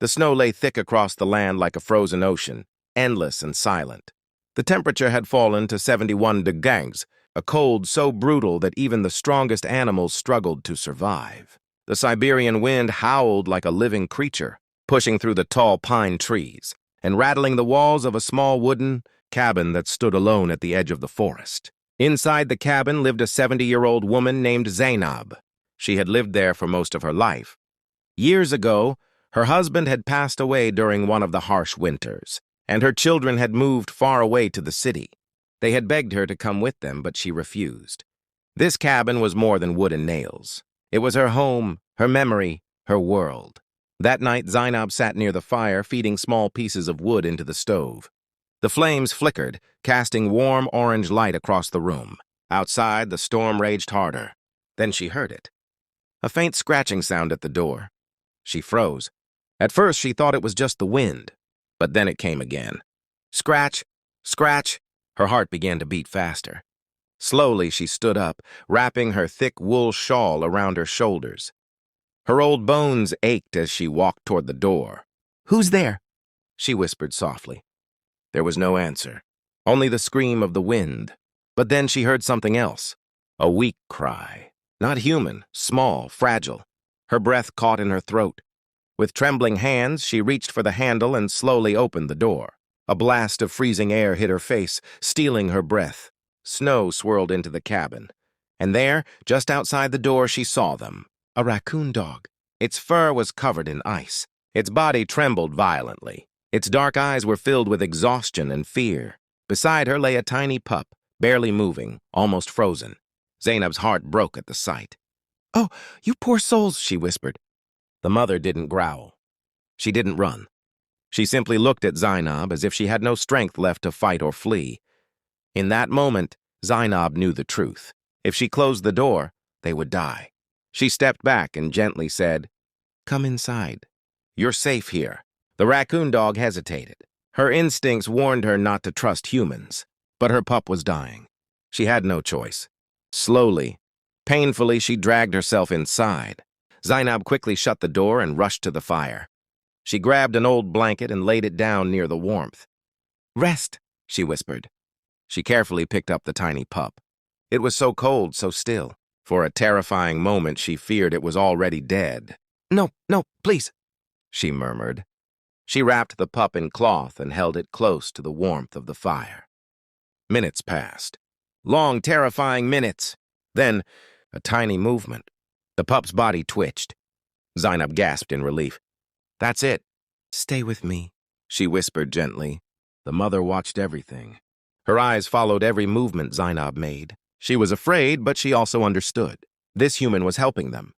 The snow lay thick across the land like a frozen ocean, endless and silent. The temperature had fallen to 71 degrees, a cold so brutal that even the strongest animals struggled to survive. The Siberian wind howled like a living creature, pushing through the tall pine trees and rattling the walls of a small wooden cabin that stood alone at the edge of the forest. Inside the cabin lived a 70-year-old woman named Zainab. She had lived there for most of her life. Years ago, her husband had passed away during one of the harsh winters, and her children had moved far away to the city. They had begged her to come with them, but she refused. This cabin was more than wood and nails. It was her home, her memory, her world. That night, Zainab sat near the fire, feeding small pieces of wood into the stove. The flames flickered, casting warm orange light across the room. Outside, the storm raged harder. Then she heard it. A faint scratching sound at the door. She froze. At first, she thought it was just the wind, but then it came again. Scratch, scratch. Her heart began to beat faster. Slowly, she stood up, wrapping her thick wool shawl around her shoulders. Her old bones ached as she walked toward the door. "Who's there?" she whispered softly. There was no answer, only the scream of the wind. But then she heard something else, a weak cry. Not human, small, fragile. Her breath caught in her throat. With trembling hands, she reached for the handle and slowly opened the door. A blast of freezing air hit her face, stealing her breath. Snow swirled into the cabin. And there, just outside the door, she saw them. A raccoon dog. Its fur was covered in ice. Its body trembled violently. Its dark eyes were filled with exhaustion and fear. Beside her lay a tiny pup, barely moving, almost frozen. Zainab's heart broke at the sight. "Oh, you poor souls," she whispered. The mother didn't growl. She didn't run. She simply looked at Zainab as if she had no strength left to fight or flee. In that moment, Zainab knew the truth. If she closed the door, they would die. She stepped back and gently said, "Come inside. You're safe here." The raccoon dog hesitated. Her instincts warned her not to trust humans, but her pup was dying. She had no choice. Slowly, painfully, she dragged herself inside. Zainab quickly shut the door and rushed to the fire. She grabbed an old blanket and laid it down near the warmth. "Rest," she whispered. She carefully picked up the tiny pup. It was so cold, so still. For a terrifying moment, she feared it was already dead. "No, no, please," she murmured. She wrapped the pup in cloth and held it close to the warmth of the fire. Minutes passed. Long, terrifying minutes. Then, a tiny movement. The pup's body twitched. Zainab gasped in relief. "That's it. Stay with me," she whispered gently. The mother watched everything. Her eyes followed every movement Zainab made. She was afraid, but she also understood. This human was helping them.